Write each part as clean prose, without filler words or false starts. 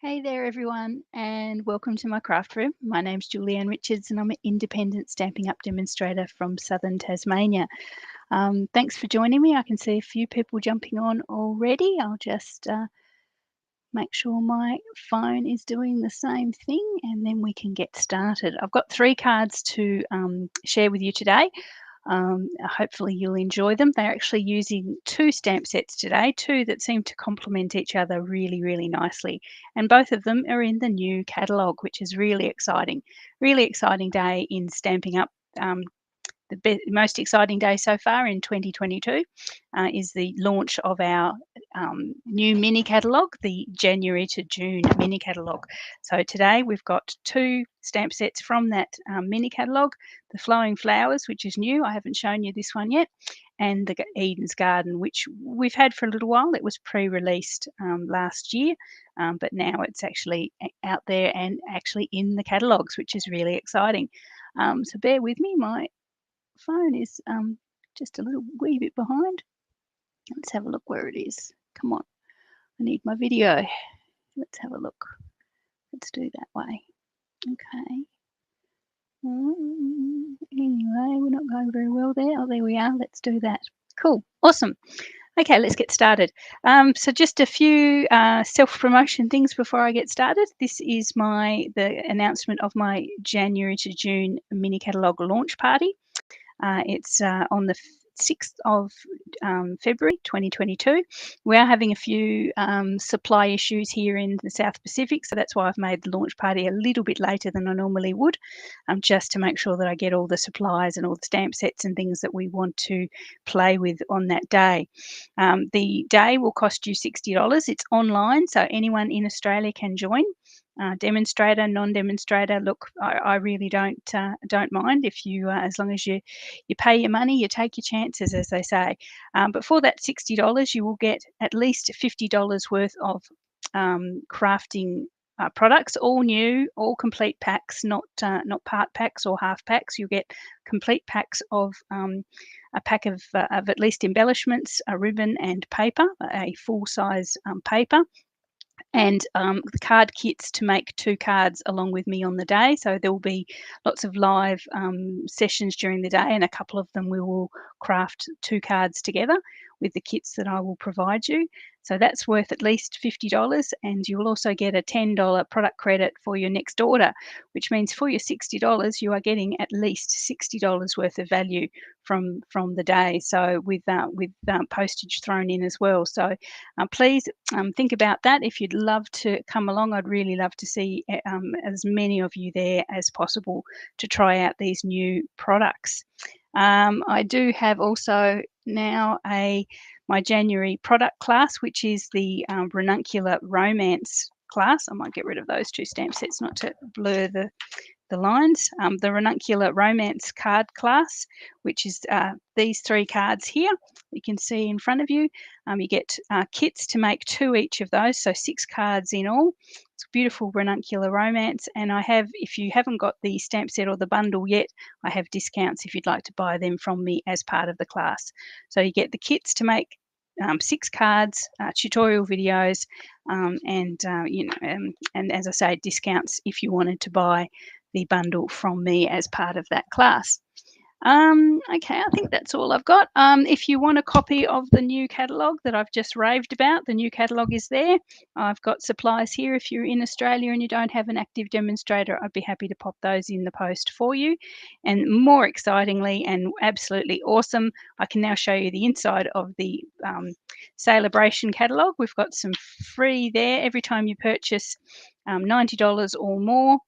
Hey there, everyone, and welcome to my craft room. My name's Julianne Richards, and I'm an independent Stampin' Up demonstrator from southern Tasmania. Thanks for joining me. I can see a few people jumping on already. I'll just make sure my phone is doing the same thing, and then we can get started. I've got 3 cards to share with you today. Hopefully you'll enjoy them. They're actually using 2 stamp sets today, 2 that seem to complement each other really, really nicely. And both of them are in the new catalogue, which is really exciting. Really exciting day in Stamping Up. The most exciting day so far in 2022 is the launch of our new mini catalogue, the January to June mini catalogue. So today we've got 2 stamp sets from that mini catalogue, the Flowing Flowers, which is new. I haven't shown you this one yet, and the Eden's Garden, which we've had for a little while. It was pre-released last year, but now it's actually out there and actually in the catalogues, which is really exciting. So bear with me. My phone is just a little wee bit behind. Let's have a look where it is. Come on, I need my video. Let's have a look. Let's do that way. Okay. Anyway, we're not going very well there. Oh, there we are. Let's do that. Cool. Awesome. Okay, let's get started. So just a few self-promotion things before I get started. This is the announcement of my January to June mini catalogue launch party. It's on the 6th of February 2022. We are having a few supply issues here in the South Pacific, so that's why I've made the launch party a little bit later than I normally would, just to make sure that I get all the supplies and all the stamp sets and things that we want to play with on that day. The day will cost you $60. It's online, so anyone in Australia can join. Demonstrator, non-demonstrator. Look, I really don't mind if you, as long as you pay your money, you take your chances, as they say. But for that $60, you will get at least $50 worth of crafting products, all new, all complete packs, not part packs or half packs. You get complete packs of a pack of at least embellishments, a ribbon, and paper, a full-size paper. And the card kits to make 2 cards along with me on the day. So there will be lots of live sessions during the day, and a couple of them we will craft 2 cards together with the kits that I will provide you. So that's worth at least $50, and you will also get a $10 product credit for your next order, which means for your $60 you are getting at least $60 worth of value from the day. So with postage thrown in as well. So please think about that. If you'd love to come along, I'd really love to see as many of you there as possible to try out these new products. I do have also now my January product class, which is the Ranuncular Romance class. I might get rid of those 2 stamp sets not to blur the lines. The Ranuncular Romance card class, which is these 3 cards here you can see in front of you. You get kits to make 2 each of those, so 6 cards in all. It's a beautiful Ranuncular Romance, and I have, if you haven't got the stamp set or the bundle yet, I have discounts if you'd like to buy them from me as part of the class. So you get the kits to make 6 cards, tutorial videos, and as I say, discounts if you wanted to buy the bundle from me as part of that class. Okay, I think that's all I've got. If you want a copy of the new catalogue that I've just raved about, the new catalogue is there. I've got supplies here. If you're in Australia and you don't have an active demonstrator, I'd be happy to pop those in the post for you. And more excitingly and absolutely awesome, I can now show you the inside of the Celebration catalogue. We've got some free there. Every time you purchase $90 or more,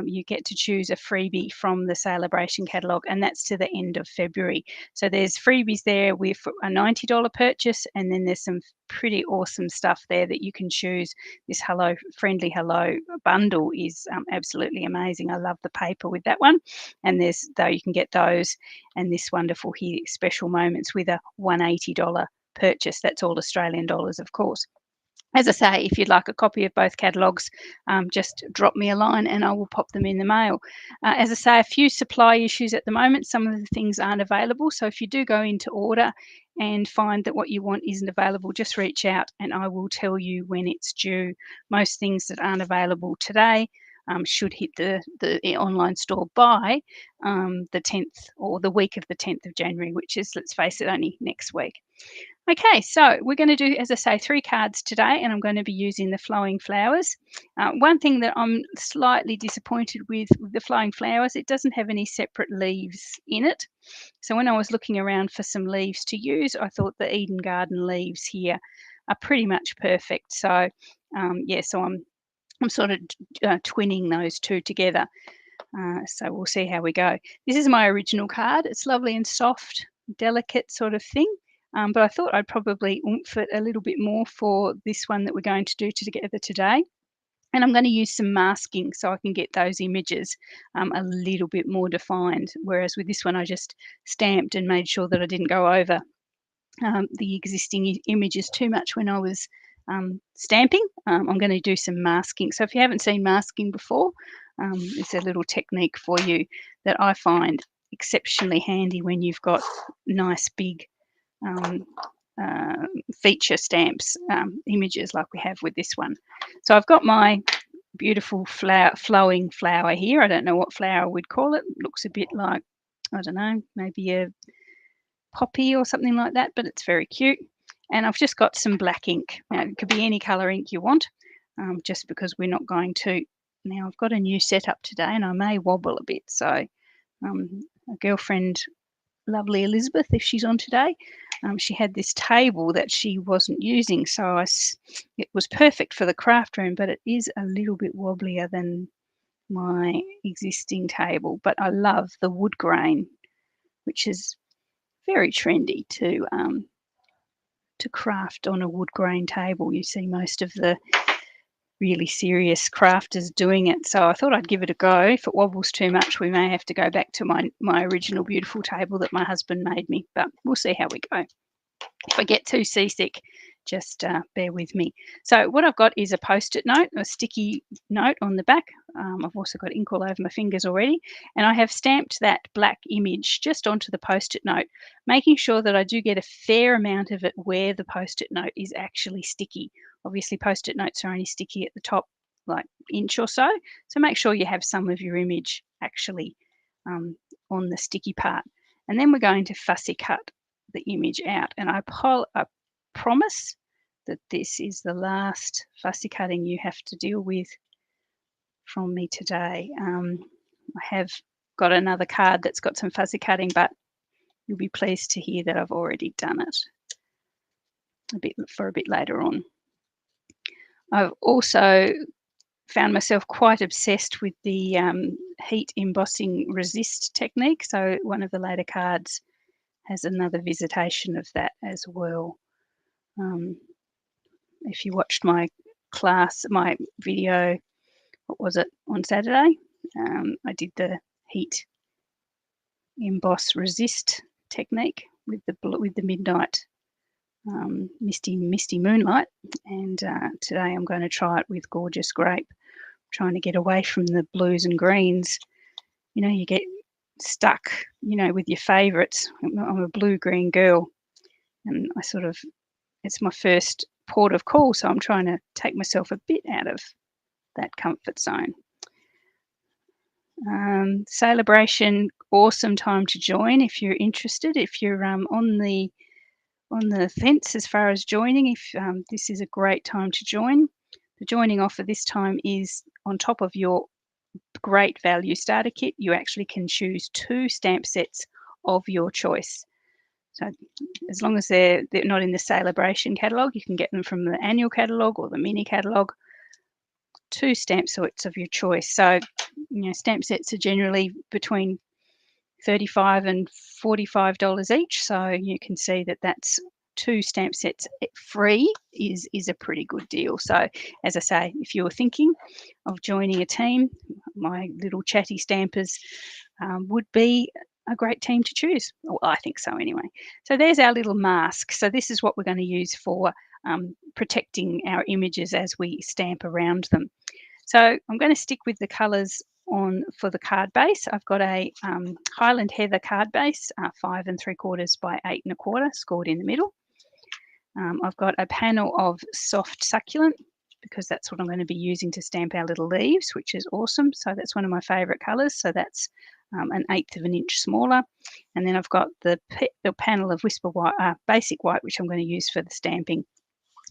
you get to choose a freebie from the Celebration catalogue, and that's to the end of February. So there's freebies there with a $90 purchase, and then there's some pretty awesome stuff there that you can choose. This Friendly Hello bundle is absolutely amazing. I love the paper with that one, and you can get those and this wonderful here, Special Moments, with a $180 purchase. That's all Australian dollars, of course. As I say, if you'd like a copy of both catalogues, just drop me a line and I will pop them in the mail. As I say, a few supply issues at the moment. Some of the things aren't available. So if you do go in to order and find that what you want isn't available, just reach out and I will tell you when it's due. Most things that aren't available today should hit the online store by the 10th or the week of the 10th of January, which is, let's face it, only next week. Okay, so we're going to do, as I say, 3 cards today, and I'm going to be using the flowing flowers. One thing that I'm slightly disappointed with the flowing flowers, it doesn't have any separate leaves in it. So when I was looking around for some leaves to use, I thought the Eden Garden leaves here are pretty much perfect. So yeah, so I'm sort of twinning those two together. So we'll see how we go. This is my original card. It's lovely and soft, delicate sort of thing. But I thought I'd probably oomph it a little bit more for this one that we're going to do together today. And I'm going to use some masking so I can get those images a little bit more defined. Whereas with this one, I just stamped and made sure that I didn't go over the existing images too much when I was stamping. I'm going to do some masking. So if you haven't seen masking before, it's a little technique for you that I find exceptionally handy when you've got nice big feature stamps, images like we have with this one. So I've got my beautiful flowing flower here. I don't know what flower we'd call it. It looks a bit like, I don't know, maybe a poppy or something like that, but it's very cute. And I've just got some black ink. Now, it could be any colour ink you want, just because we're not going to. Now, I've got a new setup today and I may wobble a bit. So a girlfriend, lovely Elizabeth, if she's on today, she had this table that she wasn't using. So it was perfect for the craft room, but it is a little bit wobblier than my existing table. But I love the wood grain, which is very trendy to craft on a wood grain table. You see most of the really serious crafters doing it. So I thought I'd give it a go. If it wobbles too much, we may have to go back to my original beautiful table that my husband made me, but we'll see how we go. If I get too seasick, just bear with me. So what I've got is a post-it note, a sticky note on the back. I've also got ink all over my fingers already, and I have stamped that black image just onto the post-it note, making sure that I do get a fair amount of it where the post-it note is actually sticky. Obviously, post-it notes are only sticky at the top, like inch or so, so make sure you have some of your image actually on the sticky part. And then we're going to fussy cut the image out, and I promise that this is the last fussy cutting you have to deal with from me today. I have got another card that's got some fussy cutting, but you'll be pleased to hear that I've already done it a bit later on. I've also found myself quite obsessed with the heat embossing resist technique. So one of the later cards has another visitation of that as well. If you watched my video, what was it, on Saturday? I did the heat emboss resist technique with the midnight misty moonlight, and today I'm going to try it with gorgeous grape. I'm trying to get away from the blues and greens. You know, you get stuck, with your favourites. I'm a blue-green girl, and it's my first port of call, so I'm trying to take myself a bit out of that comfort zone. Celebration, awesome time to join if you're interested. If you're on the fence as far as joining, this is a great time to join. The joining offer this time is on top of your great value starter kit. You actually can choose 2 stamp sets of your choice. So as long as they're not in the celebration catalogue, you can get them from the annual catalogue or the mini catalogue. 2 stamp sets of your choice. So, stamp sets are generally between $35 and $45 each. So you can see that that's 2 stamp sets free is a pretty good deal. So as I say, if you're thinking of joining a team, my little chatty stampers would be a great team to choose. Well, I think so anyway. So there's our little mask. So this is what we're going to use for protecting our images as we stamp around them. So I'm going to stick with the colours on for the card base. I've got a Highland Heather card base, 5 3/4 by 8 1/4, scored in the middle. I've got a panel of soft succulent because that's what I'm going to be using to stamp our little leaves, which is awesome. So that's one of my favourite colours. So that's an 1/8 of an inch smaller. And then I've got the panel of Whisper White, Basic White, which I'm going to use for the stamping.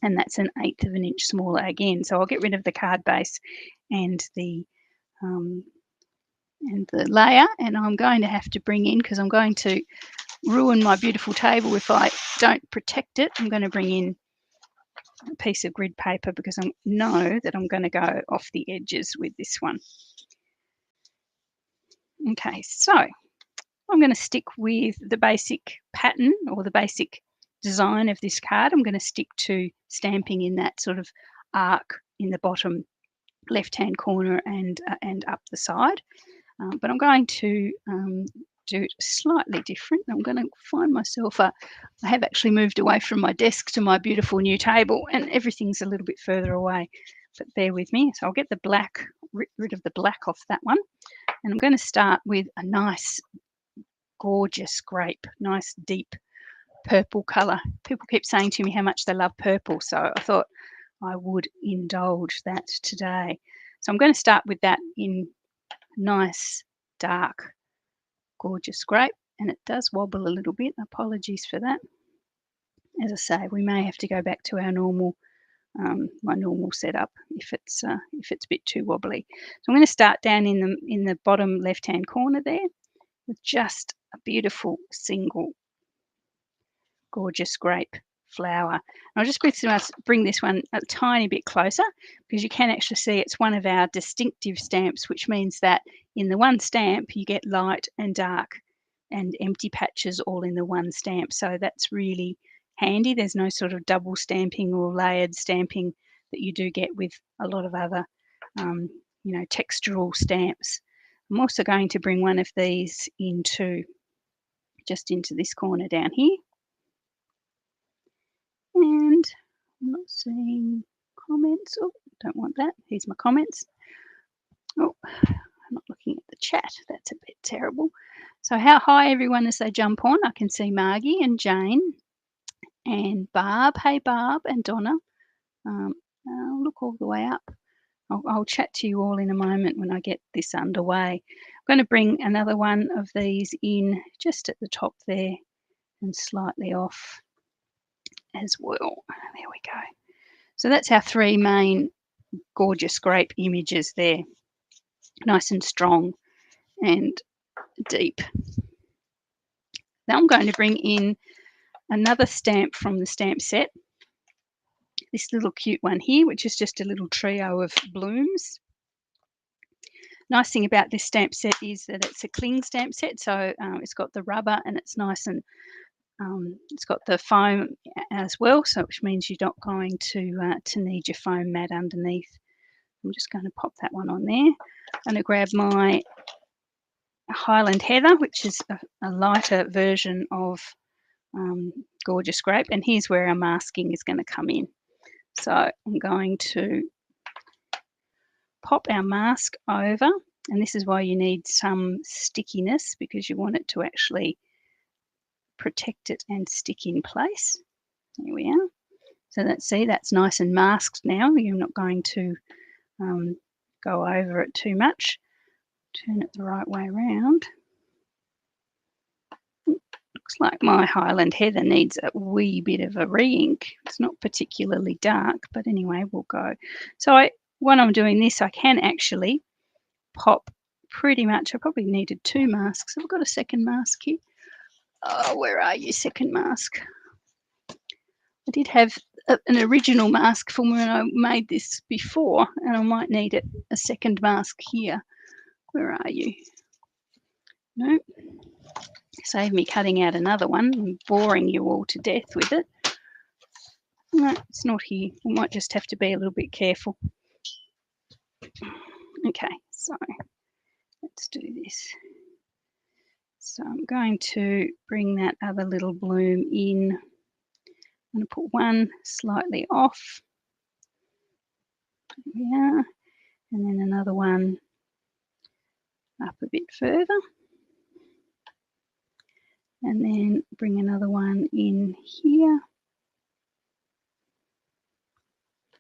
And that's an 1/8 of an inch smaller again. So I'll get rid of the card base and the layer, and I'm going to have to bring in, because I'm going to ruin my beautiful table if I don't protect it, I'm going to bring in a piece of grid paper because I know that I'm going to go off the edges with this one. Okay, so I'm going to stick with the basic pattern or the basic design of this card. I'm going to stick to stamping in that sort of arc in the bottom left-hand corner and up the side. But I'm going to do it slightly different. I'm going to find myself I have actually moved away from my desk to my beautiful new table, and everything's a little bit further away, but bear with me. So I'll get the black, rid of the black off that one, and I'm going to start with a nice, gorgeous grape, nice deep purple colour. People keep saying to me how much they love purple, so I thought I would indulge that today. So I'm going to start with that in nice, dark, gorgeous grape, and it does wobble a little bit. Apologies for that. As I say, we may have to go back to our normal, my normal setup if it's a bit too wobbly. So I'm going to start down in the bottom left-hand corner there with just a beautiful single, gorgeous grape flower. And I'll just bring this one a tiny bit closer because you can actually see it's one of our distinctive stamps, which means that in the one stamp you get light and dark and empty patches all in the one stamp. So that's really handy. There's no sort of double stamping or layered stamping that you do get with a lot of other textural stamps. I'm also going to bring one of these just into this corner down here. And I'm not seeing comments. Oh, don't want that. Here's my comments. Oh, I'm not looking at the chat. That's a bit terrible. So hi everyone as they jump on. I can see Margie and Jane and Barb. Hey Barb and Donna. I'll look all the way up. I'll chat to you all in a moment when I get this underway. I'm going to bring another one of these in just at the top there and slightly off as well. There we go. So that's our 3 main gorgeous grape images there. Nice and strong and deep. Now I'm going to bring in another stamp from the stamp set. This little cute one here, which is just a little trio of blooms. Nice thing about this stamp set is that it's a cling stamp set, so it's got the rubber and it's nice and it's got the foam as well, so which means you're not going to need your foam mat underneath. I'm just going to pop that one on there. I'm going to grab my Highland Heather, which is a lighter version of Gorgeous Grape, and here's where our masking is going to come in. So I'm going to pop our mask over, and this is why you need some stickiness, because you want it to actually protect it and stick in place. There we are. So that's nice and masked now. You're not going to go over it too much. Turn it the right way around. Looks like my Highland Heather needs a wee bit of a re-ink. It's not particularly dark, but anyway, we'll go. So when I'm doing this, I can actually pop pretty much. I probably needed 2 masks. Have I got a second mask here? Oh, where are you, second mask? I did have an original mask from when I made this before, and I might need a second mask here. Where are you? No. Save me cutting out another one and boring you all to death with it. No, it's not here. We might just have to be a little bit careful. Okay, so let's do this. So I'm going to bring that other little bloom in. I'm going to put one slightly off. There we are. And then another one up a bit further. And then bring another one in here.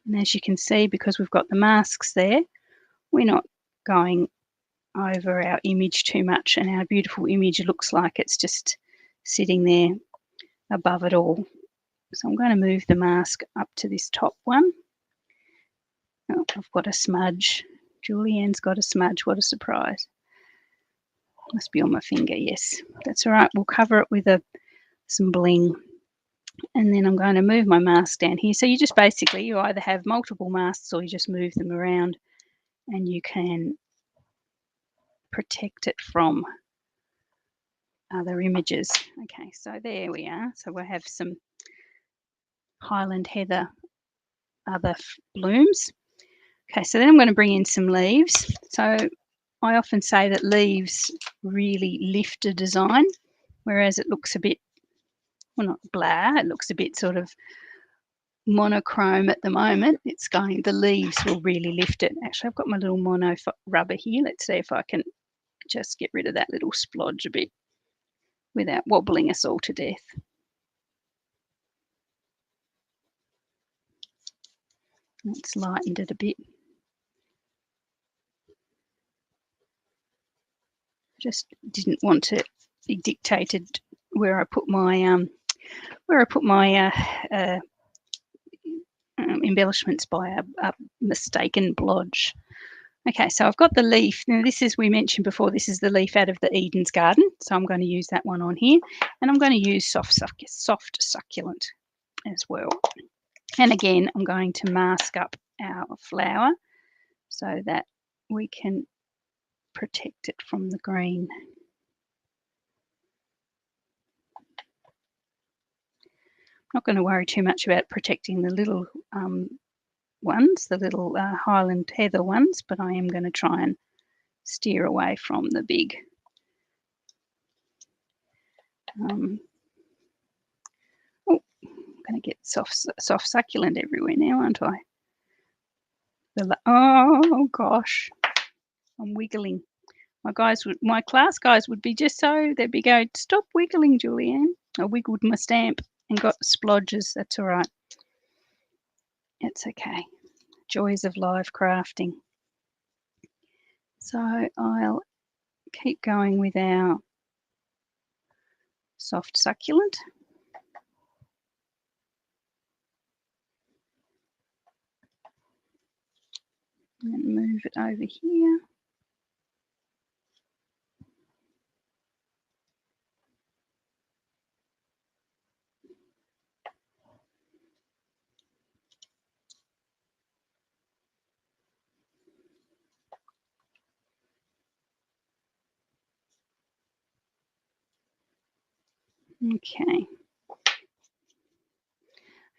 And as you can see, because we've got the masks there, we're not going over our image too much, and our beautiful image looks like it's just sitting there above it all. So I'm going to move the mask up to this top one. Oh, I've got a smudge. Julianne's got a smudge. What a surprise. Must be on my finger. Yes, that's all right. We'll cover it with some bling. And then I'm going to move my mask down here. So you just basically, you either have multiple masks or you just move them around, and you can protect it from other images. Okay, so there we are. So we'll have some Highland Heather other blooms. Okay, so then I'm going to bring in some leaves. So I often say that leaves really lift a design, whereas it looks a bit, well, not blah, it looks a bit sort of monochrome at the moment. The leaves will really lift it. Actually, I've got my little mono rubber here. Let's see if I can just get rid of that little splodge a bit without wobbling us all to death. It's lightened it a bit. Just didn't want to be dictated where I put my embellishments by a mistaken blodge. Okay, so I've got the leaf. Now this is, we mentioned before, this is the leaf out of the Eden's Garden. So I'm going to use that one on here, and I'm going to use soft succulent as well. And again, I'm going to mask up our flower so that we can protect it from the green. I'm not going to worry too much about protecting the little ones, the little Highland Heather ones, but I am going to try and steer away from the big. I'm going to get soft succulent everywhere now, aren't I? Oh gosh, I'm wiggling. My class guys would be just so, they'd be going, stop wiggling, Julianne. I wiggled my stamp and got splodges. That's all right. It's okay. Joys of live crafting. So I'll keep going with our soft succulent. And move it over here.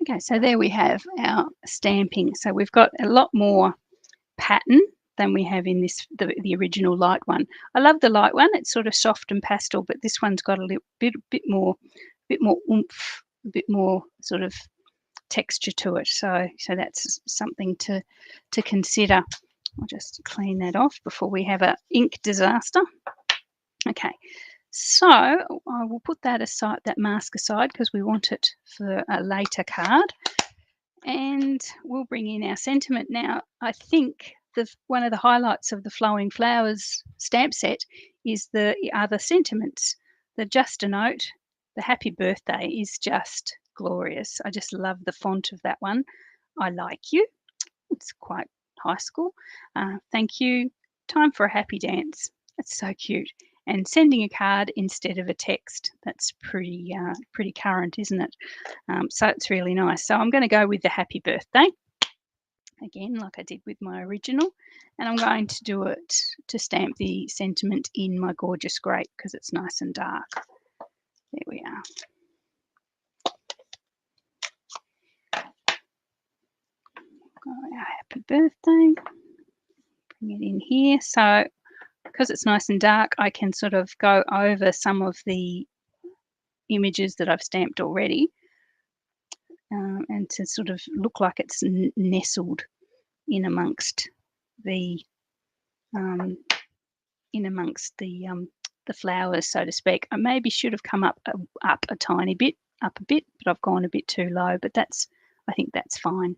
Okay, so there we have our stamping. So we've got a lot more pattern than we have in the original light one. I love the light one. It's sort of soft and pastel, but this one's got a little bit more oomph, a bit more sort of texture to it. So that's something to consider. I'll just clean that off before we have an ink disaster. Okay, so I will put that aside, that mask aside, because we want it for a later card. And we'll bring in our sentiment. Now, I think one of the highlights of the Flowing Flowers stamp set is the other sentiments. The Just a Note, the Happy Birthday is just glorious. I just love the font of that one. I like you. It's quite high school. Thank you. Time for a happy dance. That's so cute. And sending a card instead of a text. That's pretty current, isn't it? So it's really nice. So I'm going to go with the Happy Birthday. Again, like I did with my original. And I'm going to do it to stamp the sentiment in my gorgeous grape because it's nice and dark. There we are. Got our Happy Birthday. Bring it in here. So because it's nice and dark, I can sort of go over some of the images that I've stamped already and to sort of look like it's nestled in amongst the in amongst the flowers, so to speak. I maybe should have come up a tiny bit, up a bit, but I've gone a bit too low, but I think that's fine.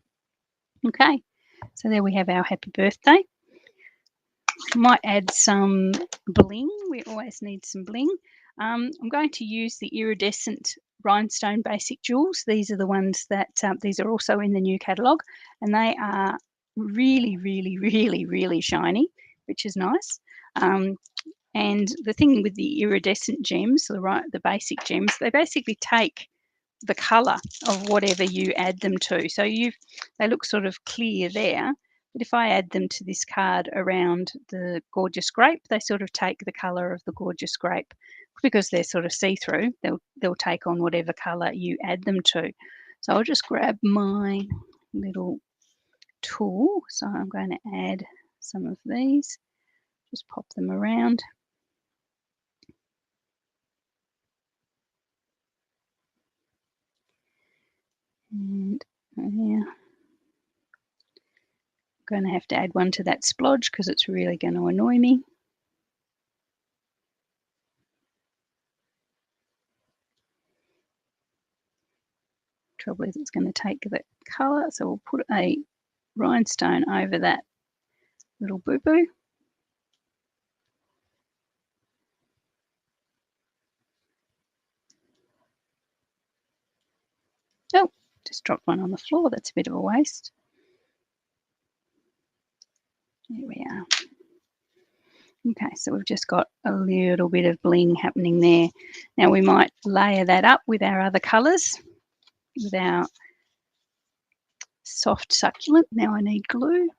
Okay, so there we have our happy birthday. Might add some bling. We always need some bling. I'm going to use the iridescent rhinestone basic jewels. These are the ones that these are also in the new catalogue, and they are really, really, really, really shiny, which is nice. And the thing with the iridescent gems, the basic gems, they basically take the colour of whatever you add them to. So they look sort of clear there, but if I add them to this card around the gorgeous grape, they sort of take the colour of the gorgeous grape. Because they're sort of see-through, they'll take on whatever colour you add them to. So I'll just grab my little tool. So I'm going to add some of these, just pop them around. And yeah, I'm going to have to add one to that splodge because it's really going to annoy me. Trouble is it's going to take the colour, so we'll put a rhinestone over that little boo-boo. Oh, just dropped one on the floor. That's a bit of a waste. There we are. Okay, so we've just got a little bit of bling happening there. Now we might layer that up with our other colours, with our soft succulent. Now I need glue.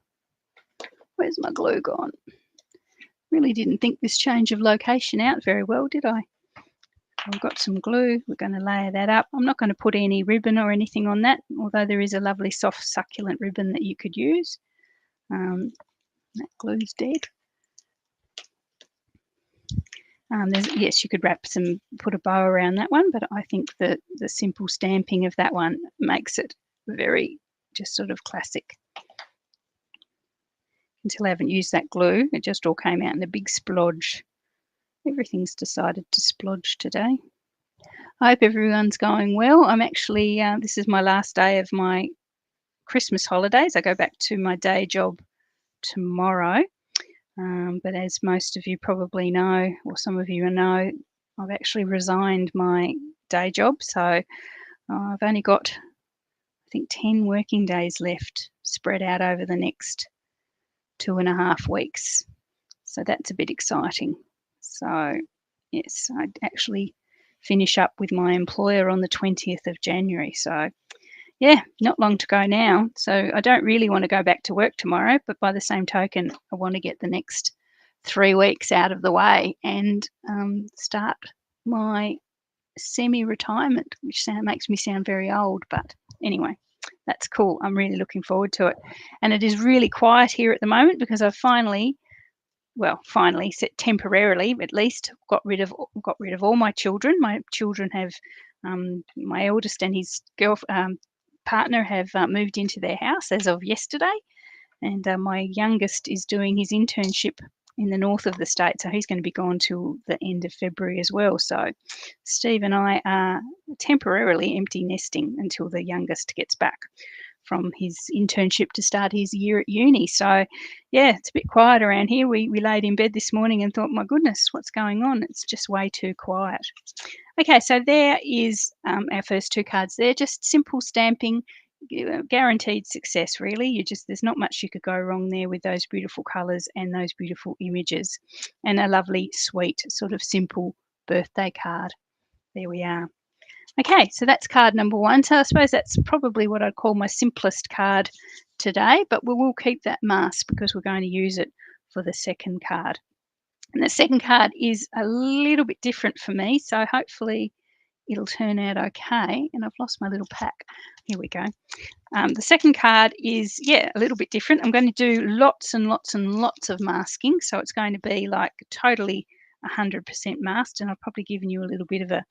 Where's my glue gone? Really didn't think this change of location out very well, did I? I've got some glue. We're going to layer that up. I'm not going to put any ribbon or anything on that, although there is a lovely soft succulent ribbon that you could use. That glue's dead. Yes, you could put a bow around that one, but I think that the simple stamping of that one makes it very just sort of classic. Until I haven't used that glue, it just all came out in a big splodge. Everything's decided to splodge today. I hope everyone's going well. I'm actually, this is my last day of my Christmas holidays. I go back to my day job tomorrow. But as most of you probably know, or some of you know, I've actually resigned my day job. So I've only got, I think, 10 working days left spread out over the next 2.5 weeks. So that's a bit exciting. So yes, I actually finish up with my employer on the 20th of January. So yeah, not long to go now. So I don't really want to go back to work tomorrow, but by the same token, I want to get the next 3 weeks out of the way and start my semi-retirement, which makes me sound very old. But anyway, that's cool. I'm really looking forward to it. And it is really quiet here at the moment because I've finally, temporarily at least, got rid of all my children. My children have, my eldest and his partner have moved into their house as of yesterday, and my youngest is doing his internship in the north of the state, so he's going to be gone till the end of February as well. So Steve and I are temporarily empty nesting until the youngest gets back from his internship to start his year at uni. So yeah, it's a bit quiet around here. We laid in bed this morning and thought, my goodness, what's going on? It's just way too quiet. Okay, so there is our first 2 cards there, just simple stamping, guaranteed success really. There's not much you could go wrong there with those beautiful colours and those beautiful images, and a lovely sweet sort of simple birthday card. There we are. Okay, so that's card number 1. So I suppose that's probably what I'd call my simplest card today, but we will keep that mask because we're going to use it for the second card. And the second card is a little bit different for me, so hopefully it'll turn out okay. And I've lost my little pack. Here we go. The second card is, a little bit different. I'm going to do lots and lots and lots of masking, so it's going to be like totally 100% masked, and I've probably given you a little bit of a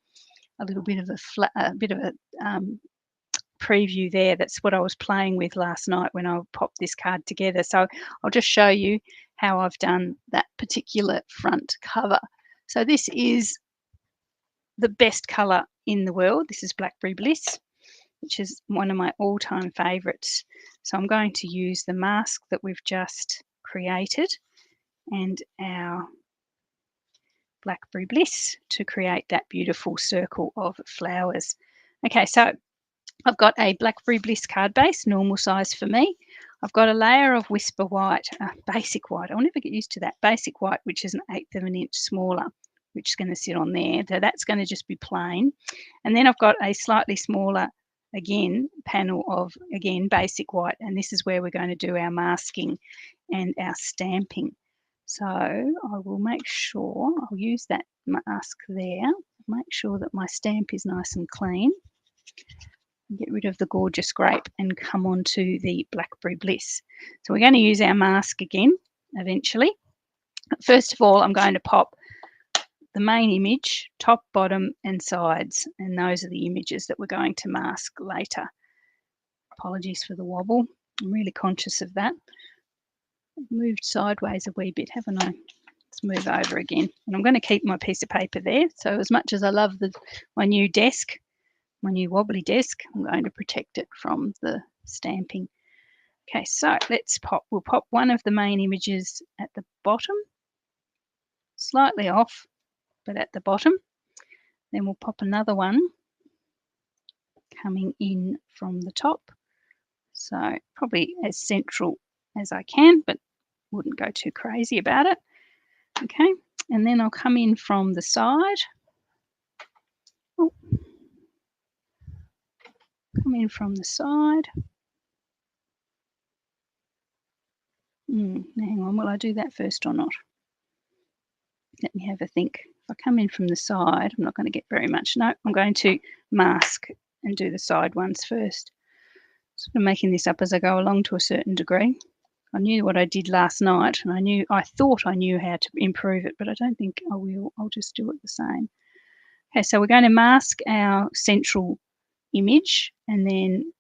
preview there. That's what I was playing with last night when I popped this card together. So I'll just show you how I've done that particular front cover. So this is the best colour in the world. This is Blackberry Bliss, which is one of my all-time favourites. So I'm going to use the mask that we've just created and our Blackberry Bliss to create that beautiful circle of flowers. Okay, so I've got a Blackberry Bliss card base, normal size for me. I've got a layer of Whisper White, basic white. I'll never get used to that. Basic white, which is an 1/8 of an inch smaller, which is going to sit on there. So that's going to just be plain. And then I've got a slightly smaller, again, panel of, again, basic white. And this is where we're going to do our masking and our stamping. So I will make sure, I'll use that mask there, make sure that my stamp is nice and clean. Get rid of the gorgeous grape and come on to the Blackberry Bliss. So we're going to use our mask again eventually. First of all, I'm going to pop the main image, top, bottom and sides, and those are the images that we're going to mask later. Apologies for the wobble. I'm really conscious of that. I've moved sideways a wee bit, haven't I? Let's move over again. And I'm going to keep my piece of paper there. So as much as I love my new desk, my new wobbly desk, I'm going to protect it from the stamping. Okay, so we'll pop one of the main images at the bottom, slightly off, but at the bottom. Then we'll pop another one coming in from the top. So probably as central as I can, but wouldn't go too crazy about it. Okay, and then I'll come in from the side. Oh. Come in from the side. Now hang on, will I do that first or not? Let me have a think. If I come in from the side, I'm not going to get very much. No, I'm going to mask and do the side ones first. Sort of making this up as I go along to a certain degree. I knew what I did last night, and I thought I knew how to improve it, but I don't think I will. I'll just do it the same. Okay, so we're going to mask our central image and then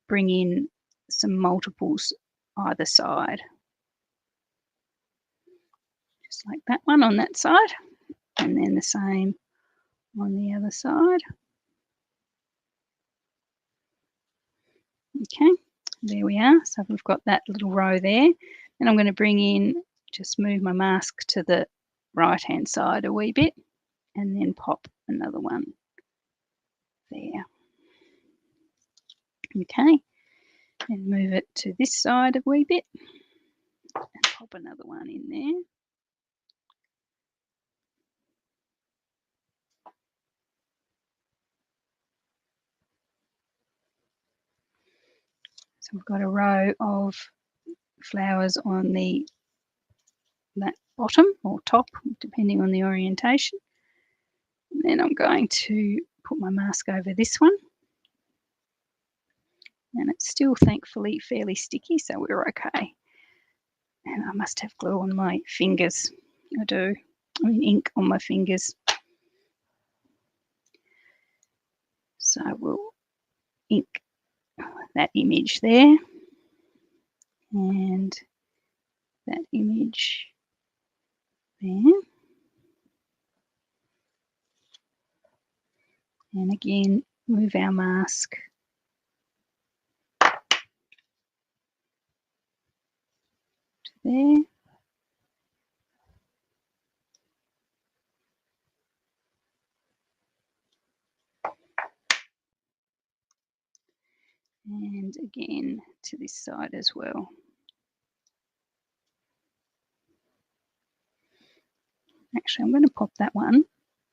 bring in some multiples either side. Just like that one on that side, and then the same on the other side. Okay, there we are. So we've got that little row there. And I'm going to bring in, just move my mask to the right-hand side a wee bit, and then pop another one there. Okay, and move it to this side a wee bit, and pop another one in there. So we've got a row of flowers on that bottom or top, depending on the orientation. And then I'm going to put my mask over this one. And it's still, thankfully, fairly sticky, so we're okay. And I must have glue on my fingers. I do. I mean, ink on my fingers. So we'll ink that image there. And that image there. And again, move our mask to there. And again to this side as well. Actually, I'm going to pop that one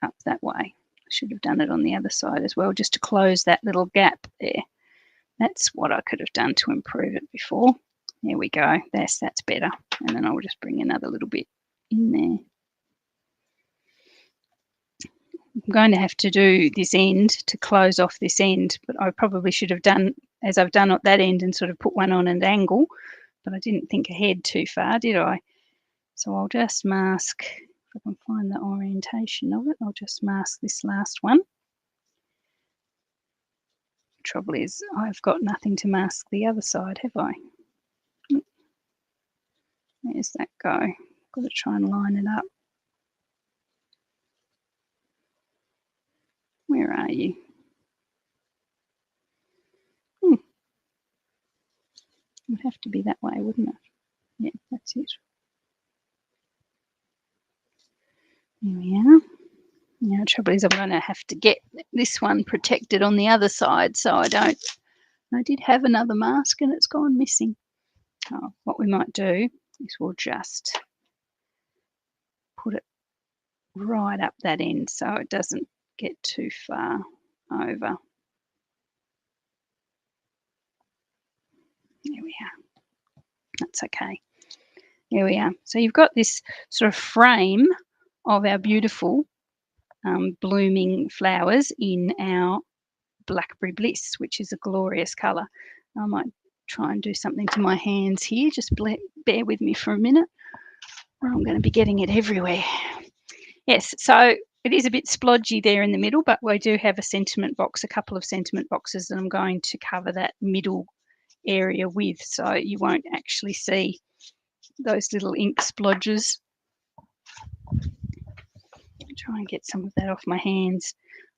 up that way. I should have done it on the other side as well, just to close that little gap there. That's what I could have done to improve it before. There we go. That's better. And then I'll just bring another little bit in there. I'm going to have to do this end to close off this end, but I probably should have done as I've done at that end and sort of put one on an angle, but I didn't think ahead too far, did I? So I'll just mask, if I can find the orientation of it, I'll just mask this last one. The trouble is I've got nothing to mask the other side, have I? Where's that go? Got to try and line it up. Where are you? It would have to be that way, wouldn't it? Yeah, that's it. There we are. Now, the trouble is I'm going to have to get this one protected on the other side so I don't. I did have another mask and it's gone missing. Oh, what we might do is we'll just put it right up that end so it doesn't get too far over. There we are. That's okay. There we are. So you've got this sort of frame of our beautiful blooming flowers in our Blackberry Bliss, which is a glorious colour. I might try and do something to my hands here. Just bear with me for a minute, or I'm going to be getting it everywhere. Yes, so it is a bit splodgy there in the middle, but we do have a sentiment box, a couple of sentiment boxes that I'm going to cover that middle area with, so you won't actually see those little ink splodges. Try and get some of that off my hands.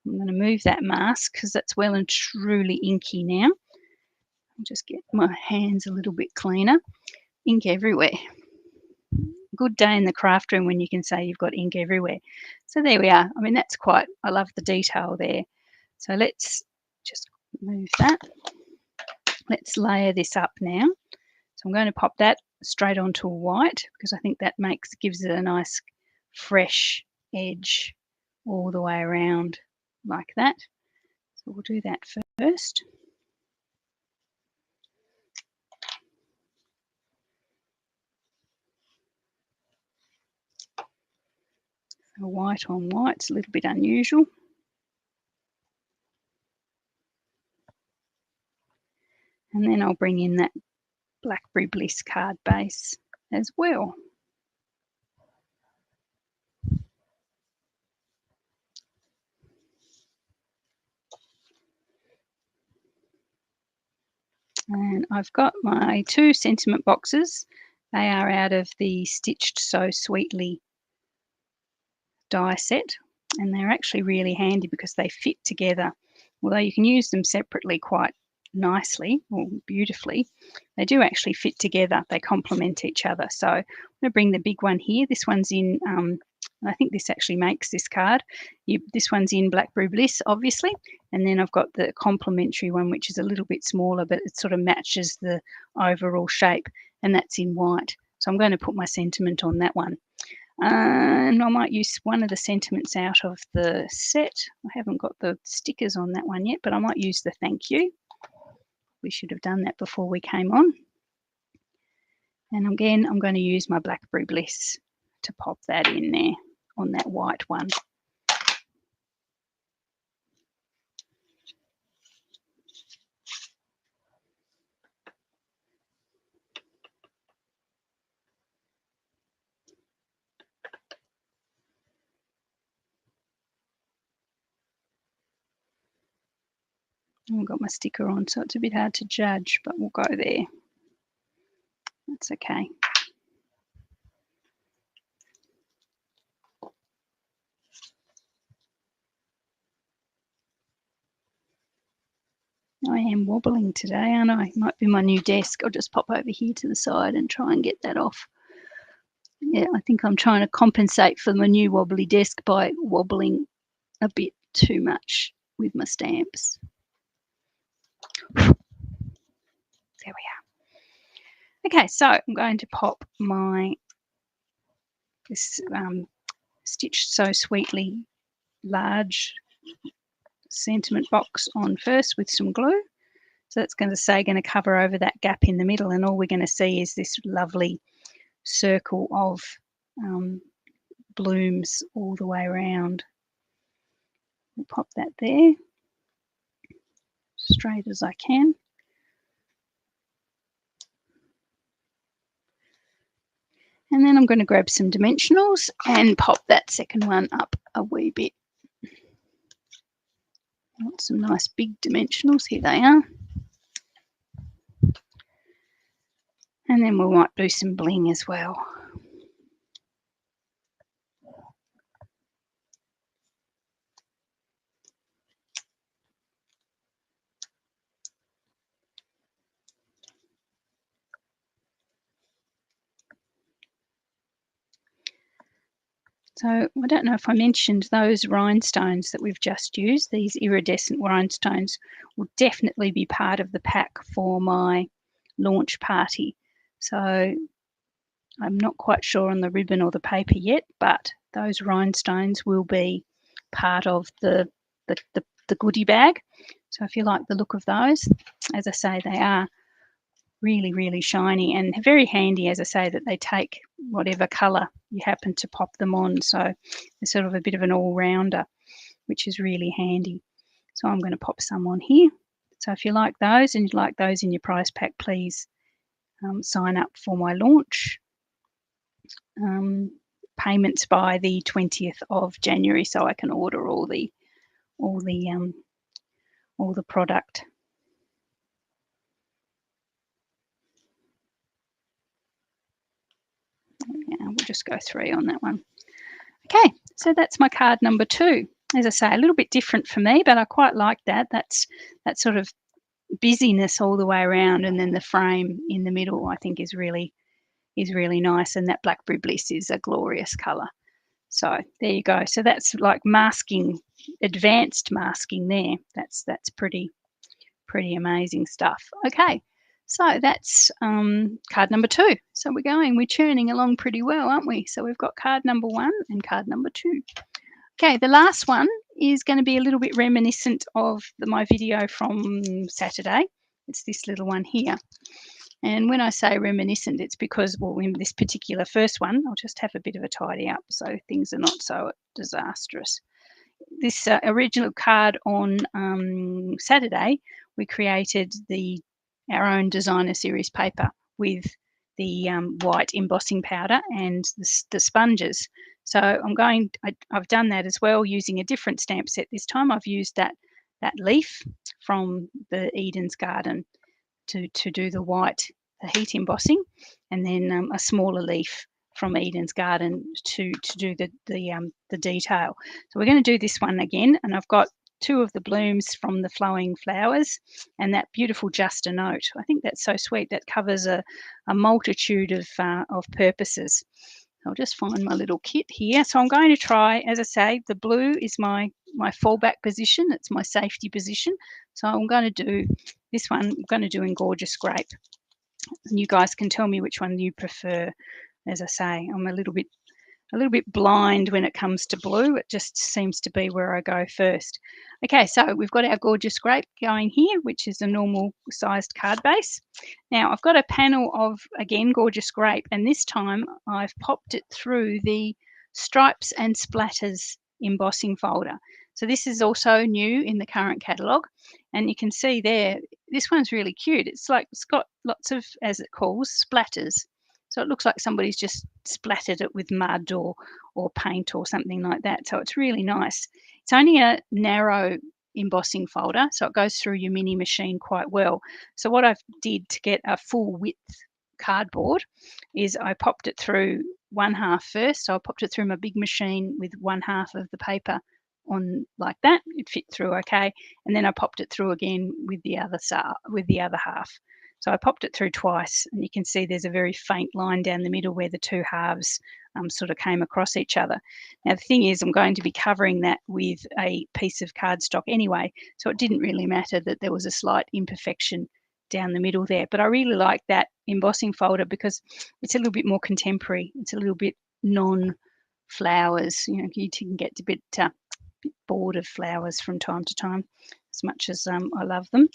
I'm going to move that mask because that's well and truly inky now. I'll just get my hands a little bit cleaner. Ink everywhere. Good day in the craft room when you can say you've got ink everywhere. So there we are. I mean, that's quite, I love the detail there. So let's just move that. Let's layer this up now. So I'm going to pop that straight onto a white because I think that gives it a nice fresh edge all the way around like that. So we'll do that first. So white on white's a little bit unusual. And then I'll bring in that Blackberry Bliss card base as well. And I've got my 2 sentiment boxes. They are out of the Stitched So Sweetly die set, and they're actually really handy because they fit together. Although you can use them separately quite nicely or beautifully, they do actually fit together. They complement each other. So I'm going to bring the big one here. This one's in, I think this actually makes this card. This one's in Blackberry Bliss, obviously, and then I've got the complementary one, which is a little bit smaller, but it sort of matches the overall shape, and that's in white. So I'm going to put my sentiment on that one. And I might use one of the sentiments out of the set. I haven't got the stickers on that one yet, but I might use the thank you. We should have done that before we came on. And again, I'm going to use my Blackberry Bliss to pop that in there on that white one. I've got my sticker on, so it's a bit hard to judge, but we'll go there. That's okay. I am wobbling today, aren't I? Might be my new desk. I'll just pop over here to the side and try and get that off. Yeah, I think I'm trying to compensate for my new wobbly desk by wobbling a bit too much with my stamps. There we are. Okay, so I'm going to pop this Stitched So Sweetly large sentiment box on first with some glue. So that's going to cover over that gap in the middle, and all we're going to see is this lovely circle of blooms all the way around. We'll pop that there, straight as I can. And then I'm going to grab some dimensionals and pop that second one up a wee bit. I want some nice big dimensionals. Here they are. And then we might do some bling as well. So I don't know if I mentioned those rhinestones that we've just used. These iridescent rhinestones will definitely be part of the pack for my launch party. So I'm not quite sure on the ribbon or the paper yet, but those rhinestones will be part of the goodie bag. So if you like the look of those, as I say, they are really shiny and very handy, as I say, that they take whatever colour you happen to pop them on. So they're sort of a bit of an all-rounder, which is really handy. So I'm going to pop some on here. So if you like those and you'd like those in your prize pack, please sign up for my launch. Payments by the 20th of January, so I can order all the product. Yeah, we'll just go 3 on that one. Okay, so that's my card number 2. As I say, a little bit different for me, but I quite like that. That's that sort of busyness all the way around, and then the frame in the middle, I think, is really nice. And that Blackberry Bliss is a glorious colour. So there you go. So that's like masking, advanced masking there. That's pretty amazing stuff. Okay, so that's card number 2. So we're churning along pretty well, aren't we? So we've got card number 1 and card number 2. Okay, the last one is going to be a little bit reminiscent of my video from Saturday. It's this little one here. And when I say reminiscent, it's because, well, in this particular first one, I'll just have a bit of a tidy up so things are not so disastrous. This original card on Saturday, we created our own designer series paper with the white embossing powder and the sponges. So I've done that as well using a different stamp set this time. I've used that leaf from the Eden's Garden to do the heat embossing, and then a smaller leaf from Eden's Garden to do the detail. So we're going to do this one again, and I've got 2 of the blooms from the flowing flowers and that beautiful Just a Note. I think that's so sweet. That covers a multitude of purposes. I'll just find my little kit here. So I'm going to try, as I say, the blue is my fallback position. It's my safety position. So I'm going to do this one. I'm going to do in Gorgeous Grape. And you guys can tell me which one you prefer. As I say, I'm a little bit blind when it comes to blue. It just seems to be where I go first. Okay, so we've got our Gorgeous Grape going here, which is a normal sized card base. Now I've got a panel of, again, Gorgeous Grape, and this time I've popped it through the Stripes and Splatters embossing folder. So this is also new in the current catalogue, and you can see there, this one's really cute. It's got lots of, as it calls, splatters. So it looks like somebody's just splattered it with mud or paint or something like that. So it's really nice. It's only a narrow embossing folder, so it goes through your mini machine quite well. So what I did to get a full width cardboard is I popped it through one half first. So I popped it through my big machine with one half of the paper on like that. It fit through okay. And then I popped it through again with the other half. So I popped it through twice, and you can see there's a very faint line down the middle where the 2 halves sort of came across each other. Now, the thing is, I'm going to be covering that with a piece of cardstock anyway, so it didn't really matter that there was a slight imperfection down the middle there. But I really like that embossing folder because it's a little bit more contemporary. It's a little bit non-flowers. You can get a bit bored of flowers from time to time, as much as I love them.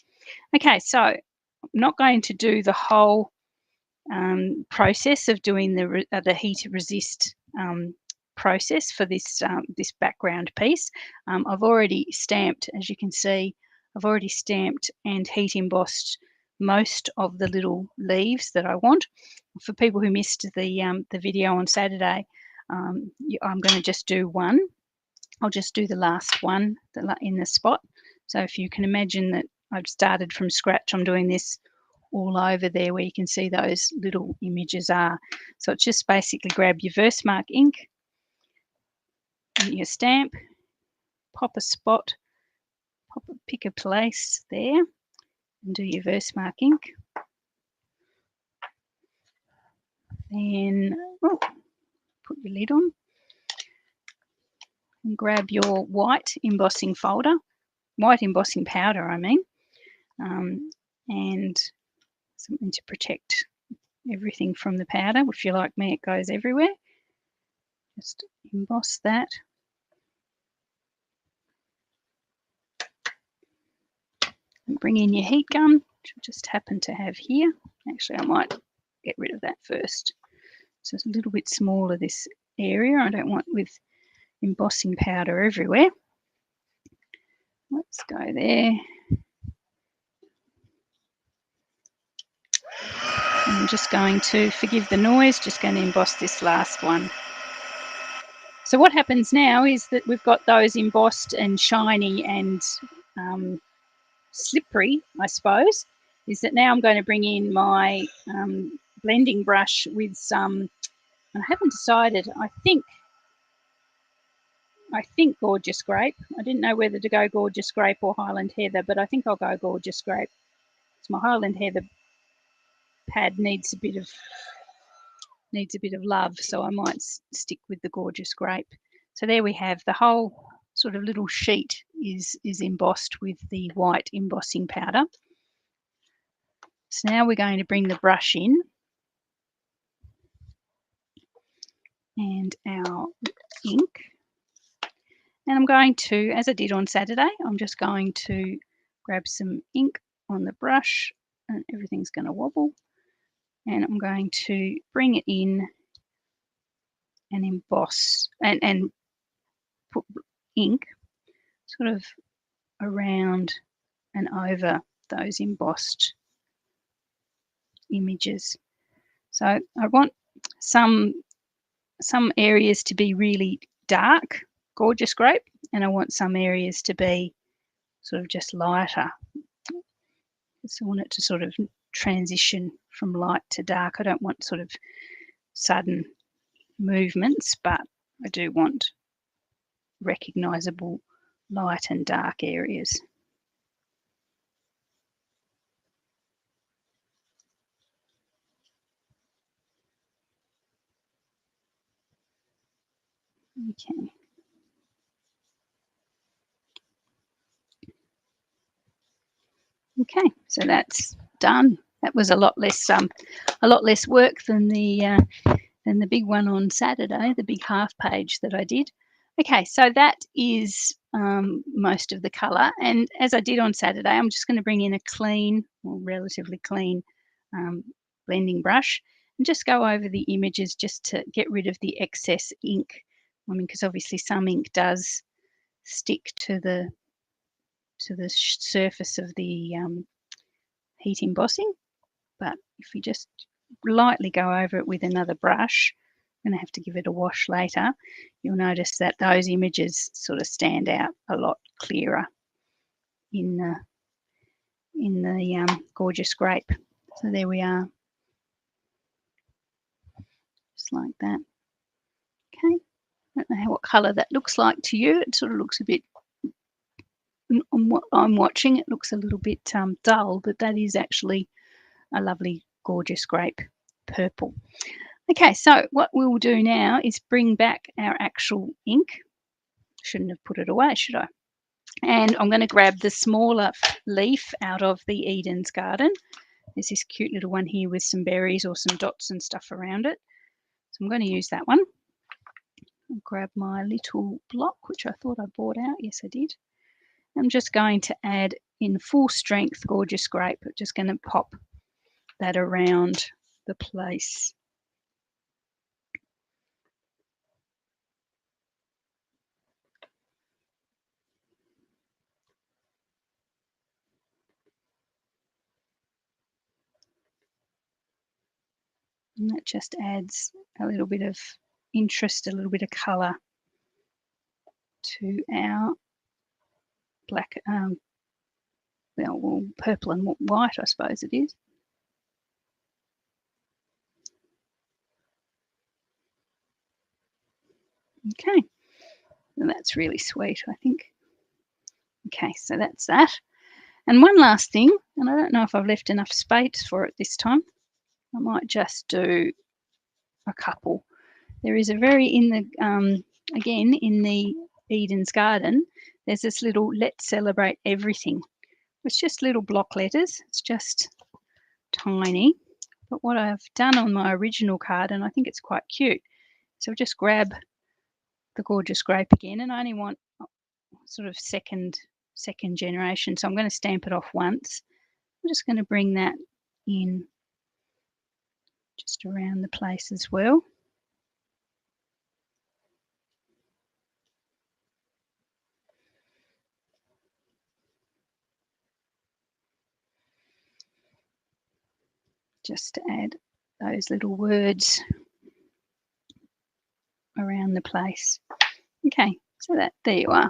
Okay, so I'm not going to do the whole process of doing the heat resist process for this background piece. I've already stamped, as you can see, and heat embossed most of the little leaves that I want. For people who missed the video on Saturday, I'm going to just do one. I'll just do the last one in the spot. So if you can imagine that I've started from scratch, I'm doing this all over there where you can see those little images are. So it's just basically grab your Versamark ink and your stamp, pop a spot, pick a place there and do your Versamark ink. Then put your lid on and grab your white embossing folder, white embossing powder I mean, and something to protect everything from the powder. If you're like me, it goes everywhere. Just emboss that. And bring in your heat gun, which I just happen to have here. Actually, I might get rid of that first. So it's a little bit smaller, this area. I don't want with embossing powder everywhere. Let's go there. I'm just going to, forgive the noise, just going to emboss this last one. So what happens now is that we've got those embossed and shiny and slippery, I suppose, is that now I'm going to bring in my blending brush with some, I haven't decided, I think Gorgeous Grape. I didn't know whether to go Gorgeous Grape or Highland Heather, but I think I'll go Gorgeous Grape. So my Highland Heather pad needs a bit of love, so I might stick with the Gorgeous Grape. So there we have the whole sort of little sheet is embossed with the white embossing powder. So now we're going to bring the brush in and our ink. And I'm going to, as I did on Saturday, I'm just going to grab some ink on the brush and everything's going to wobble. And I'm going to bring it in and emboss and put ink sort of around and over those embossed images. So I want some areas to be really dark, Gorgeous Grape, and I want some areas to be sort of just lighter. So I want it to sort of transition from light to dark. I don't want sort of sudden movements, but I do want recognisable light and dark areas. Okay. Okay, so that's done. That was a lot less work than the big one on Saturday, the big half page that I did. Okay, so that is most of the colour, and as I did on Saturday, I'm just going to bring in a clean, or relatively clean, blending brush and just go over the images just to get rid of the excess ink. I mean, because obviously some ink does stick to the surface of the heat embossing, but if you just lightly go over it with another brush, I'm going to have to give it a wash later, you'll notice that those images sort of stand out a lot clearer in the Gorgeous Grape. So there we are, just like that. Okay, I don't know what colour that looks like to you. It sort of looks a bit, on what I'm watching, it looks a little bit dull, but that is actually a lovely Gorgeous Grape purple. Okay, so what we'll do now is bring back our actual ink. Shouldn't have put it away, should I? And I'm going to grab the smaller leaf out of the Eden's Garden. There's this cute little one here with some berries or some dots and stuff around it. So I'm going to use that one. I'll grab my little block, which I thought I bought out. Yes, I did. I'm just going to add in full strength Gorgeous Grape. I'm just going to pop that around the place. And that just adds a little bit of interest, a little bit of colour to our black, well, purple and white, I suppose it is. Okay, and that's really sweet, I think. Okay, so that's that. And one last thing, and I don't know if I've left enough space for it this time. I might just do a couple. There is a again, in the Eden's Garden, there's this little "Let's Celebrate Everything." It's just little block letters. It's just tiny. But what I've done on my original card, and I think it's quite cute, so I'll just grab the gorgeous grape again, and I only want sort of second generation, so I'm going to stamp it off once. I'm just going to bring that in just around the place as well. Just to add those little words around the place. Okay, so there you are.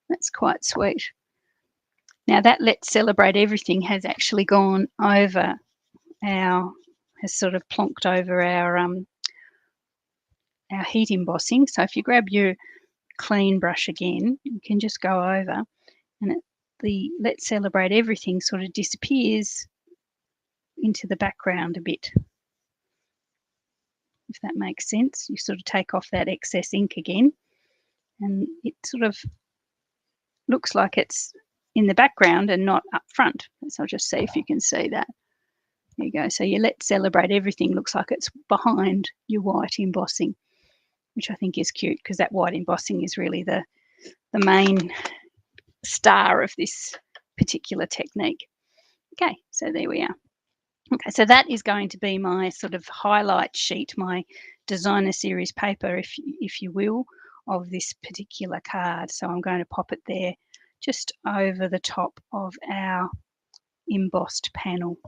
That's quite sweet. Now that "Let's Celebrate Everything" has actually gone over has sort of plonked over our heat embossing. So if you grab your clean brush again, you can just go over, and the "Let's Celebrate Everything" sort of disappears into the background a bit. If that makes sense, you sort of take off that excess ink again, and it sort of looks like it's in the background and not up front. So I'll just see if you can see that. There you go. So your "Let's Celebrate Everything" looks like it's behind your white embossing, which I think is cute because that white embossing is really the main star of this particular technique. Okay, so there we are. Okay, so that is going to be my sort of highlight sheet, my designer series paper, if you will, of this particular card. So I'm going to pop it there just over the top of our embossed panel,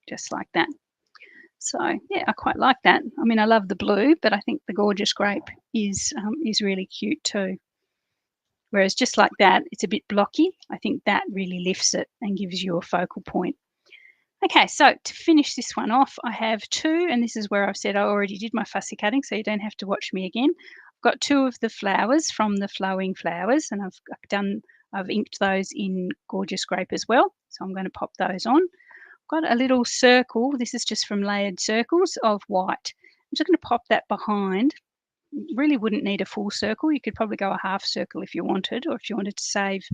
just like that. So yeah, I quite like that. I mean, I love the blue, but I think the gorgeous grape is really cute too. Whereas just like that, it's a bit blocky. I think that really lifts it and gives you a focal point. Okay, so to finish this one off, I have two, and this is where I've said I already did my fussy cutting, so you don't have to watch me again. I've got two of the flowers from the Flowing Flowers, and I've inked those in gorgeous grape as well. So I'm going to pop those on. I've got a little circle. This is just from Layered Circles of white. I'm just going to pop that behind. You really wouldn't need a full circle. You could probably go a half circle if you wanted, or if you wanted to save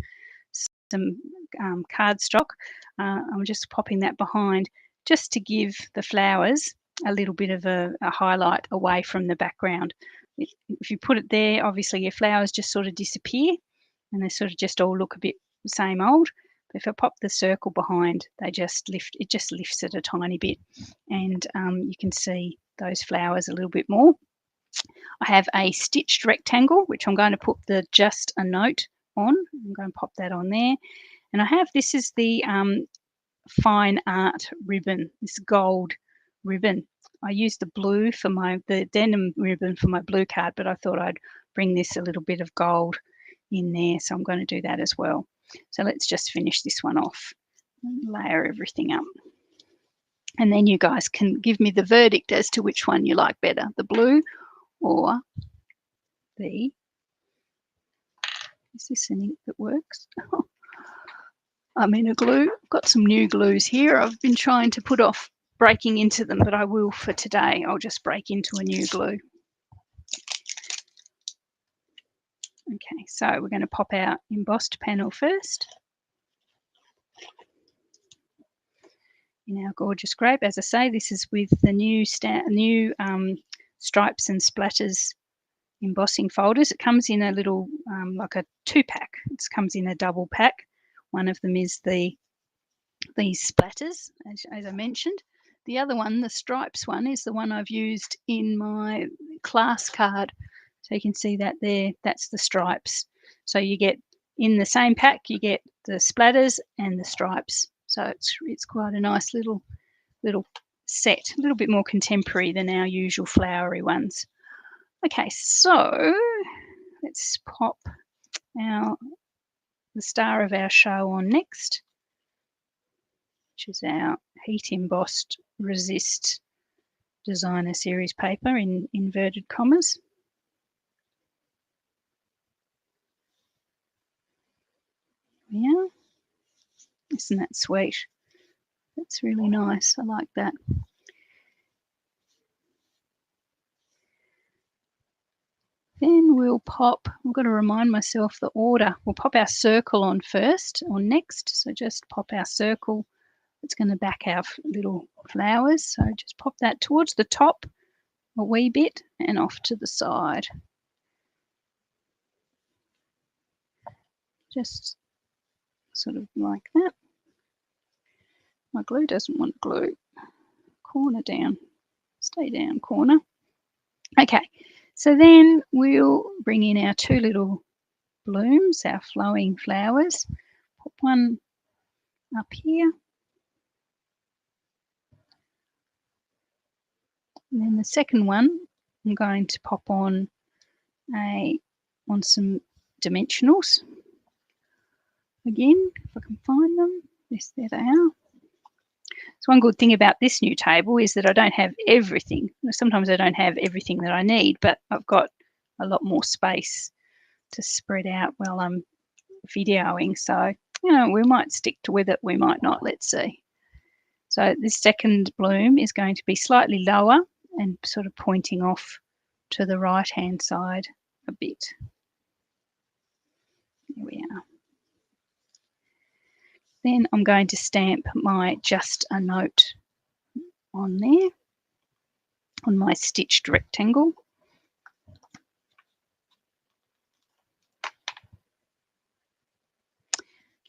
some cardstock. I'm just popping that behind just to give the flowers a little bit of a highlight away from the background. If you put it there, obviously your flowers just sort of disappear and they sort of just all look a bit the same old. But if I pop the circle behind, it just lifts it a tiny bit, and you can see those flowers a little bit more. I have a stitched rectangle, which I'm going to put the "Just a Note" on. I'm going to pop that on there. And this is the fine art ribbon, this gold ribbon. I used the denim ribbon for my blue card, but I thought I'd bring this a little bit of gold in there. So I'm going to do that as well. So let's just finish this one off and layer everything up. And then you guys can give me the verdict as to which one you like better, the blue or is this an ink that works? I'm in a glue. I've got some new glues here. I've been trying to put off breaking into them, but I will for today. I'll just break into a new glue. Okay, so we're going to pop our embossed panel first. In our gorgeous grape, as I say, this is with the new Stripes and Splatters embossing folders. It comes in a little like a 2-pack. It comes in a double pack. One of them is these Splatters, as I mentioned. The other one, the Stripes one, is the one I've used in my class card. So you can see that there, that's the Stripes. So you get, in the same pack, you get the Splatters and the Stripes. So it's quite a nice little set, a little bit more contemporary than our usual flowery ones. Okay, so let's pop the star of our show on next, which is our heat embossed resist designer series paper in inverted commas. Yeah, isn't that sweet? That's really nice. I like that. Then we'll pop, I've got to remind myself the order. We'll pop our circle on first or next. So just pop our circle. It's going to back our little flowers. So just pop that towards the top a wee bit and off to the side. Just sort of like that. My glue doesn't want glue. Corner down. Stay down, corner. Okay, so then we'll bring in our two little blooms, our flowing flowers. Put one up here. And then the second one, I'm going to pop on some dimensionals. Again, if I can find them. Yes, there they are. So one good thing about this new table is that I don't have everything. Sometimes I don't have everything that I need, but I've got a lot more space to spread out while I'm videoing. So, you know, we might stick with it, we might not. Let's see. So this second bloom is going to be slightly lower and sort of pointing off to the right-hand side a bit. There we are. Then I'm going to stamp my just a note on there, on my stitched rectangle.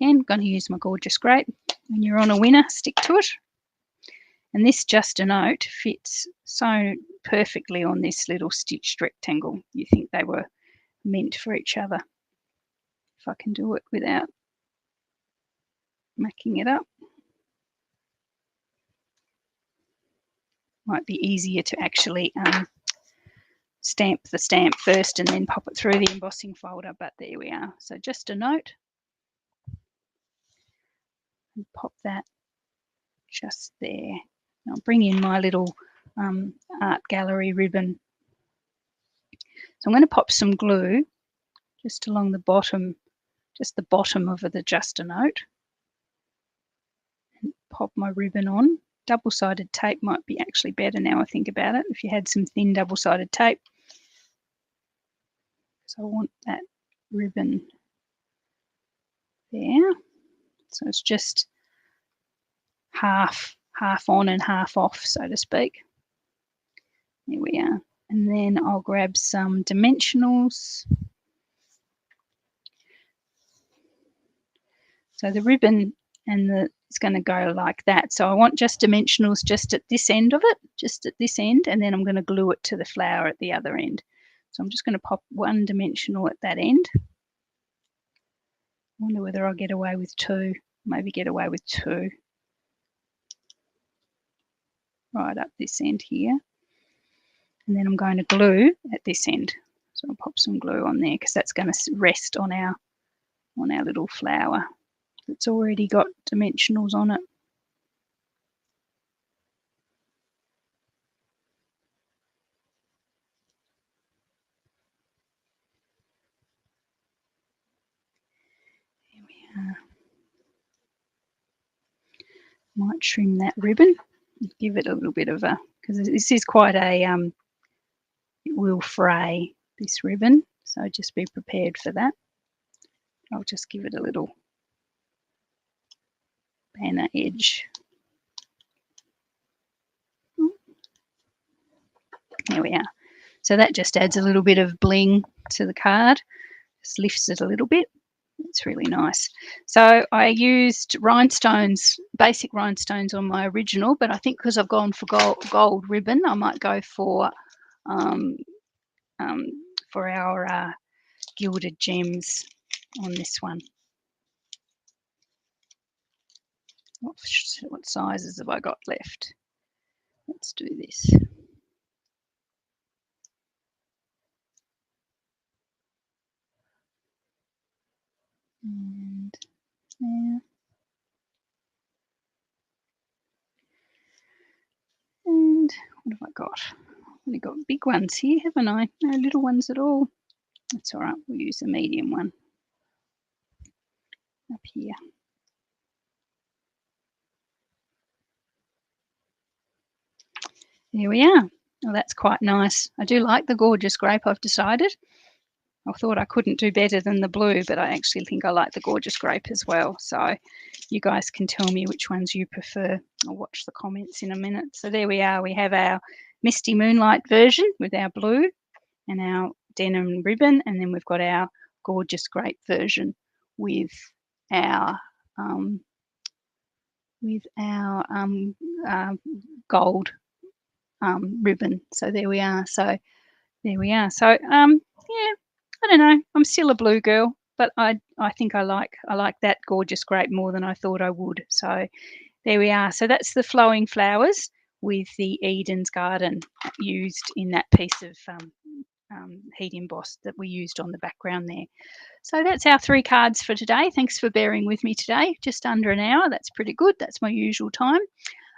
Again, I'm going to use my gorgeous grape. When you're on a winner, stick to it. And this just a note fits so perfectly on this little stitched rectangle. You think they were meant for each other. If I can do it without making it up. Might be easier to actually stamp the stamp first and then pop it through the embossing folder, but there we are. So just a note. And pop that just there. I'll bring in my little art gallery ribbon. So I'm going to pop some glue just along the bottom, just the bottom of the just a note. And pop my ribbon on. Double-sided tape might be actually better now I think about it, if you had some thin double-sided tape. So I want that ribbon there. So it's just half on and half off, so to speak. There we are. And then I'll grab some dimensionals. So the ribbon and it's going to go like that. So I want just dimensionals just at this end of it, just at this end, and then I'm going to glue it to the flower at the other end. So I'm just going to pop one dimensional at that end. I wonder whether I'll get away with two, maybe get away with two. Right up this end here. And then I'm going to glue at this end. So I'll pop some glue on there because that's going to rest on our little flower that's already got dimensionals on it. There we are. Might trim that ribbon, give it a little bit of a, because this is quite a, it will fray, this ribbon, so just be prepared for that. I'll just give it a little banner edge. There we are. So that just adds a little bit of bling to the card, just lifts it a little bit. It's really nice. So I used rhinestones, basic rhinestones on my original, but I think because I've gone for gold ribbon, I might go for our gilded gems on this one. What sizes have I got left? Let's do this. And there. And what have I got? I've only got big ones here, haven't I? No little ones at all. That's all right, we'll use the medium one. up here. There we are. Oh, that's quite nice. I do like the gorgeous grape, I've decided. I thought I couldn't do better than the blue, but I actually think I like the gorgeous grape as well. So you guys can tell me which ones you prefer. I'll watch the comments in a minute. So there we are. We have our Misty Moonlight version with our blue and our denim ribbon, and then we've got our gorgeous grape version with our gold ribbon. So there we are. So there we are. So yeah, I don't know. I'm still a blue girl, but I think I like that gorgeous grape more than I thought I would. So there we are. So that's the flowing flowers with the Eden's Garden used in that piece of heat embossed that we used on the background there. So that's our 3 cards for today. Thanks for bearing with me today. Just under an hour. That's pretty good. That's my usual time.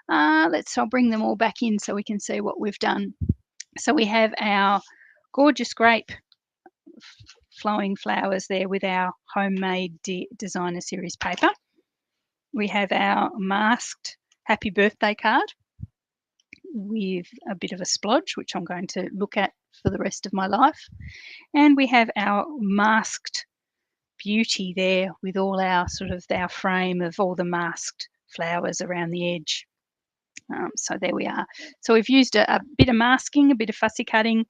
I'll bring them all back in so we can see what we've done. So we have our gorgeous grape flowing flowers there with our homemade designer series paper. We have our masked happy birthday card with a bit of a splodge, which I'm going to look at for the rest of my life. And we have our masked beauty there with all our our frame of all the masked flowers around the edge. So there we are. So we've used a bit of masking, a bit of fussy cutting,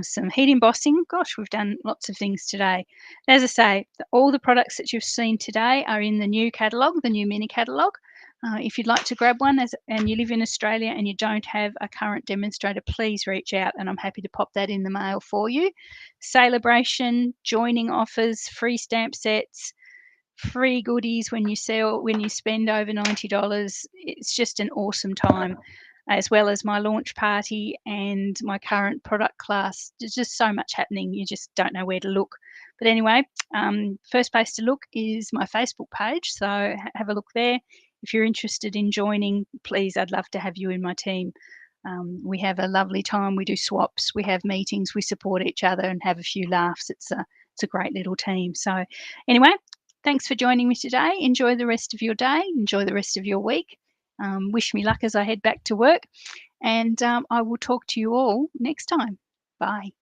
some heat embossing. Gosh, we've done lots of things today. As I say, all the products that you've seen today are in the new catalogue, the new mini catalogue. If you'd like to grab one and you live in Australia and you don't have a current demonstrator, please reach out and I'm happy to pop that in the mail for you. Celebration, joining offers, free stamp sets, free goodies when you spend over $90. It's just an awesome time, as well as my launch party and my current product class. There's just so much happening, you just don't know where to look. But anyway, first place to look is my Facebook page, so have a look there. If you're interested in joining, please, I'd love to have you in my team. We have a lovely time. We do swaps, we have meetings, we support each other and have a few laughs. It's a great little team. So anyway, thanks for joining me today. Enjoy the rest of your day. Enjoy the rest of your week. Wish me luck as I head back to work. And I will talk to you all next time. Bye.